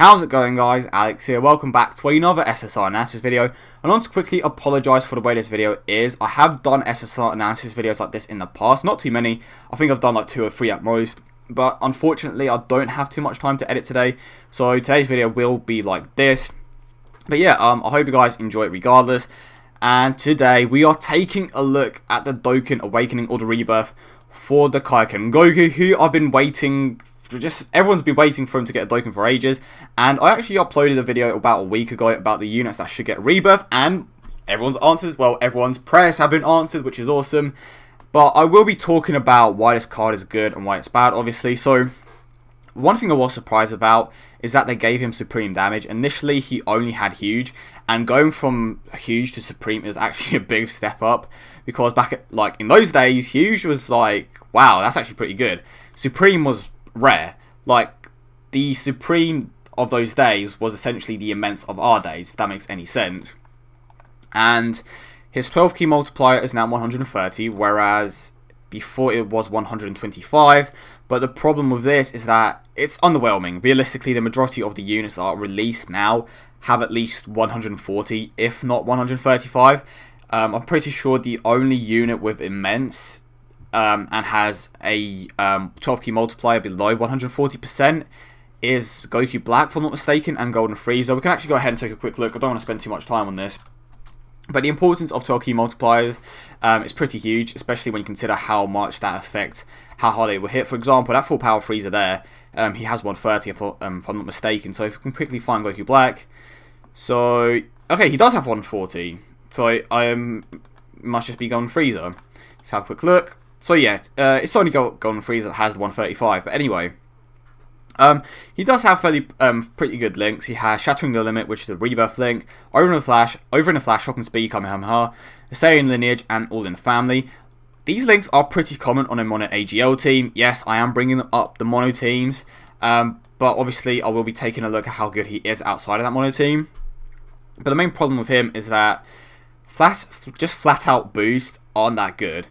How's it going, guys? Alex here. Welcome back to another SSR analysis video. And I want to quickly apologise for the way this video is. I have done SSR analysis videos like this in the past. Not too many. I think I've done like 2 or 3 at most. But unfortunately, I don't have too much time to edit today. So today's video will be like this. But yeah, I hope you guys enjoy it regardless. And today we are taking a look at the Dokkan Awakening or the Rebirth for the Kaioken Goku, who I've been waiting everyone's been waiting for him to get a Dokkan for ages, and I actually uploaded a video about a week ago about the units that should get Rebirth, and everyone's answers, well, everyone's prayers have been answered, which is awesome. But I will be talking about why this card is good and why it's bad, obviously. So one thing I was surprised about is that they gave him Supreme damage. Initially, he only had Huge, and going from Huge to Supreme is actually a big step up, because back at, like, in those days, Huge was like, wow, that's actually pretty good. Supreme was rare. Like, the Supreme of those days was essentially the Immense of our days, if that makes any sense. And his 12 key multiplier is now 130, whereas before it was 125. But the problem with this is that it's underwhelming. Realistically, the majority of the units that are released now have at least 140, if not 135. I'm pretty sure the only unit with Immense and has a 12 key multiplier below 140% is Goku Black, if I'm not mistaken, and Golden Frieza. We can actually go ahead and take a quick look. I don't want to spend too much time on this. But the importance of 12 key multipliers is pretty huge, especially when you consider how much that affects how hard it will hit. For example, that full power Frieza there, he has 130 if I'm not mistaken. So if we can quickly find Goku Black. So, okay, he does have 140. So I must just be Golden Frieza. Let's have a quick look. So yeah, it's only Golden Frieza that has 135. But anyway, he does have fairly pretty good links. He has Shattering the Limit, which is a Rebirth link, Over in a Flash, Shock and Speed, Kamehameha, Assyrian Lineage, and All in the Family. These links are pretty common on a mono AGL team. Yes, I am bringing up the mono teams, but obviously I will be taking a look at how good he is outside of that mono team. But the main problem with him is that just flat out boosts aren't that good.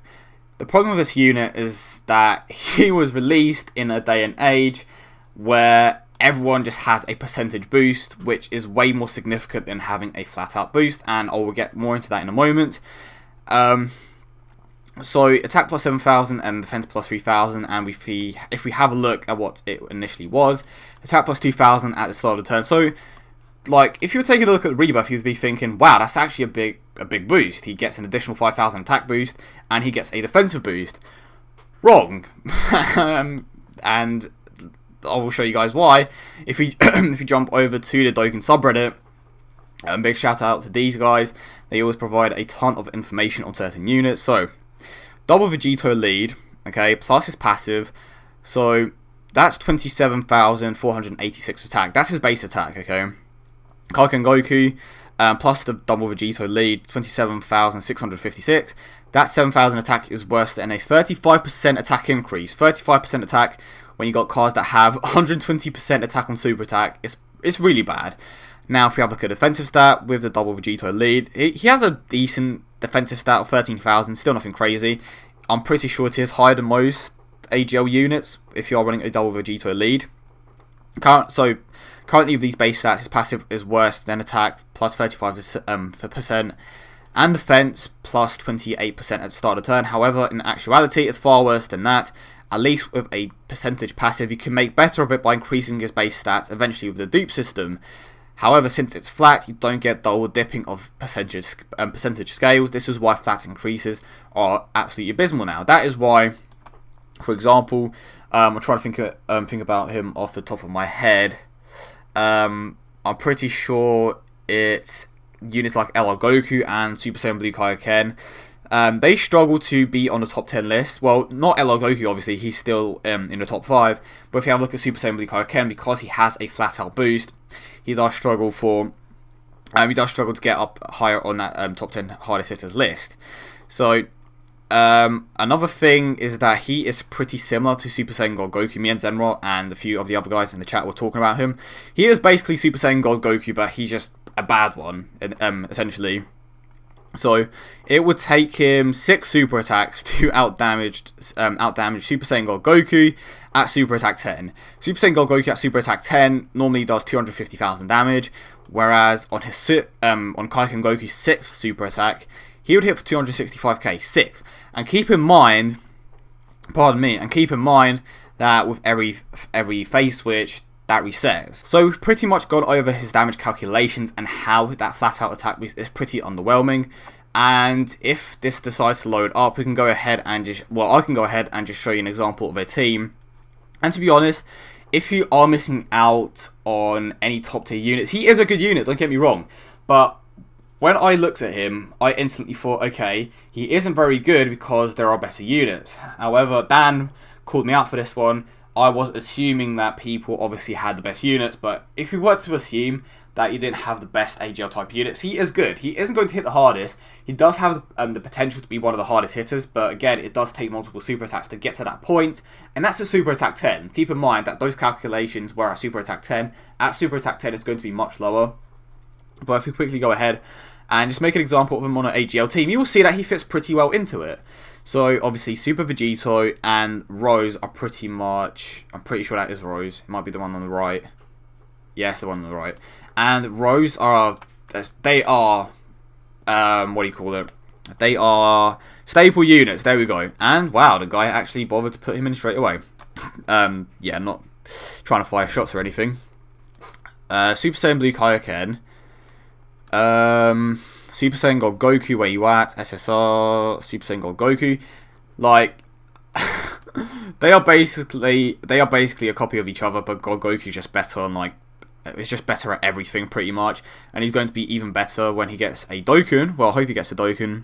The problem with this unit is that he was released in a day and age where everyone just has a percentage boost, which is way more significant than having a flat out boost, and I will get more into that in a moment. So attack plus 7,000 and defense plus 3,000, and if we have a look at what it initially was, attack plus 2,000 at the start of the turn. So, like, if you're taking a look at the Rebirth, you'd be thinking, wow, that's actually a big boost. He gets an additional 5,000 attack boost, and he gets a defensive boost. Wrong. And I will show you guys why. If we jump over to the Dokkan subreddit, big shout out to these guys. They always provide a ton of information on certain units. So, double Vegito lead, okay, plus his passive. So, that's 27,486 attack. That's his base attack, okay. Kaioken Goku, plus the double Vegito lead, 27,656. That 7,000 attack is worse than a 35% attack increase. 35% attack when you got cards that have 120% attack on super attack. It's really bad. Now, if we have like a defensive stat with the double Vegito lead, he has a decent defensive stat of 13,000. Still nothing crazy. I'm pretty sure it is higher than most AGL units if you are running a double Vegito lead. So currently with these base stats, his passive is worse than attack, plus 35%, and defense, plus 28% at the start of the turn. However, in actuality, it's far worse than that. At least with a percentage passive, you can make better of it by increasing his base stats, eventually with the dupe system. However, since it's flat, you don't get double dipping of percentage scales. This is why flat increases are absolutely abysmal now. That is why, for example, I'm trying to think about him off the top of my head. I'm pretty sure it's units like LR Goku and Super Saiyan Blue Kaioken. They struggle to be on the top 10 list. Well, not LR Goku, obviously, he's still in the top 5. But if you have a look at Super Saiyan Blue Kaioken, because he has a flat out boost, he does struggle to get up higher on that top 10 hardest hitters list. So, another thing is that he is pretty similar to Super Saiyan God Goku. Me and Zenro and a few of the other guys in the chat were talking about him. He is basically Super Saiyan God Goku, but he's just a bad one, essentially. So it would take him 6 super attacks to outdamage Super Saiyan God Goku at super attack 10. Super Saiyan God Goku at super attack 10 normally does 250,000 damage, whereas on his on Kaioken Goku's 6th super attack, he would hit for 265k, 6th. And keep in mind, that with every phase switch, that resets. So we've pretty much gone over his damage calculations and how that flat out attack is pretty underwhelming. And if this decides to load up, we can go ahead and I can go ahead and just show you an example of a team. And to be honest, if you are missing out on any top tier units, he is a good unit, don't get me wrong. But when I looked at him, I instantly thought, okay, he isn't very good because there are better units. However, Dan called me out for this one. I was assuming that people obviously had the best units, but if we were to assume that you didn't have the best AGL type units, he is good. He isn't going to hit the hardest. He does have the potential to be one of the hardest hitters, but again, it does take multiple super attacks to get to that point, and that's at super attack 10. Keep in mind that those calculations were at super attack 10. At super attack 10, it's going to be much lower. But if we quickly go ahead and just make an example of him on an AGL team, you will see that he fits pretty well into it. So obviously Super Vegito and Rose are pretty much, I'm pretty sure that is Rose, it might be the one on the right. Yes, the one on the right. And Rose are, they are, what do you call it? They are staple units, there we go. And wow, the guy actually bothered to put him in straight away. Yeah, not trying to fire shots or anything. Super Saiyan Blue Kaioken. Super Saiyan God Goku, where you at? SSR, Super Saiyan God Goku, like they are basically a copy of each other, but God Goku's just better on it's just better at everything pretty much, and he's going to be even better when he gets a Dokkan. Well, I hope he gets a Dokkan.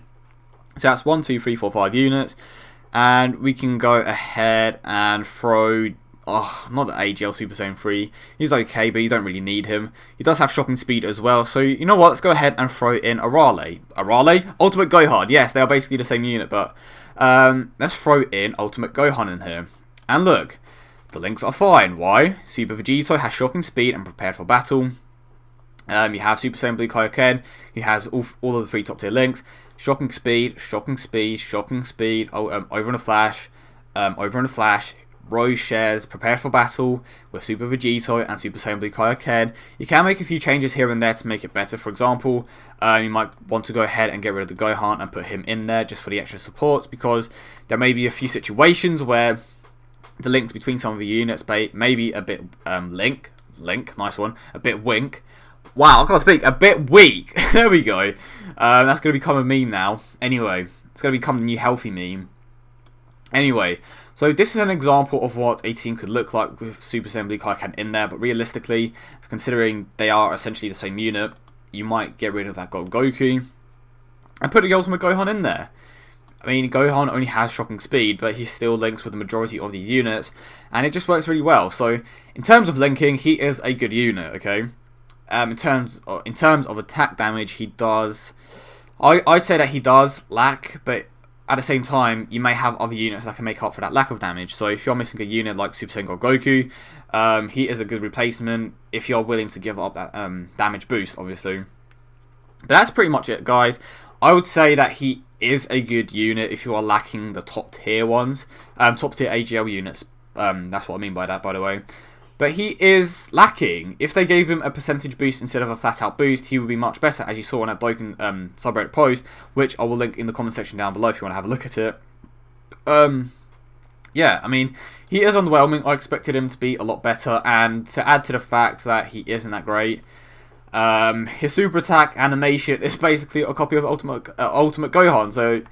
So that's 1, 2, 3, 4, 5 units, and we can go ahead and throw. Oh, not the AGL Super Saiyan 3. He's okay, but you don't really need him. He does have shocking speed as well. So, you know what? Let's go ahead and throw in Arale. Arale? Ultimate Gohan. Yes, they are basically the same unit, but let's throw in Ultimate Gohan in here. And look, the links are fine. Why? Super Vegito has shocking speed and prepared for battle. You have Super Saiyan Blue Kaioken. He has all of the 3 top tier links. Shocking speed, shocking speed, shocking speed. Over in a flash. Over in a flash. Rose shares Prepare for Battle with Super Vegito and Super Saiyan Blue Kaioken. You can make a few changes here and there to make it better. For example, you might want to go ahead and get rid of the Gohan and put him in there just for the extra support, because there may be a few situations where the links between some of the units may be a bit link, nice one, a bit wink. Wow, I can't speak, a bit weak. There we go. That's going to become a meme now. Anyway, it's going to become the new healthy meme. Anyway, so this is an example of what a team could look like with Super Saiyan Blue Kaioken in there, but realistically, considering they are essentially the same unit, you might get rid of that God Goku and put the Ultimate Gohan in there. I mean, Gohan only has shocking speed, but he still links with the majority of these units, and it just works really well. So, in terms of linking, he is a good unit, okay? In terms of attack damage, he does... I'd say that he does lack, but at the same time, you may have other units that can make up for that lack of damage. So if you're missing a unit like Super Saiyan God Goku, he is a good replacement if you're willing to give up that damage boost, obviously. But that's pretty much it, guys. I would say that he is a good unit if you are lacking the top tier ones, top tier AGL units. That's what I mean by that, by the way. But he is lacking. If they gave him a percentage boost instead of a flat out boost, he would be much better, as you saw in that Dokkan subreddit post, which I will link in the comment section down below if you want to have a look at it. Yeah, I mean, he is underwhelming. I expected him to be a lot better, and to add to the fact that he isn't that great, his super attack animation is basically a copy of Ultimate Gohan, so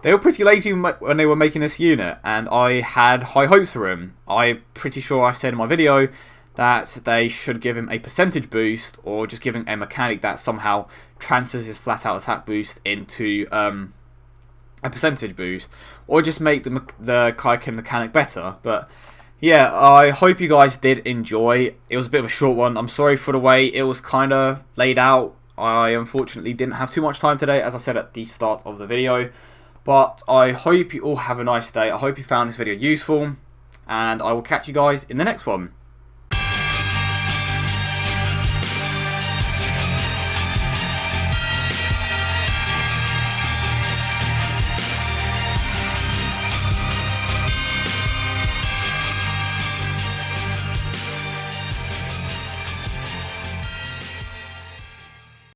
they were pretty lazy when they were making this unit, and I had high hopes for him. I'm pretty sure I said in my video that they should give him a percentage boost, or just give him a mechanic that somehow transfers his flat out attack boost into a percentage boost, or just make the Kaioken mechanic better. But yeah, I hope you guys did enjoy. It was a bit of a short one. I'm sorry for the way it was kind of laid out. I unfortunately didn't have too much time today, as I said at the start of the video. But I hope you all have a nice day. I hope you found this video useful, and I will catch you guys in the next one.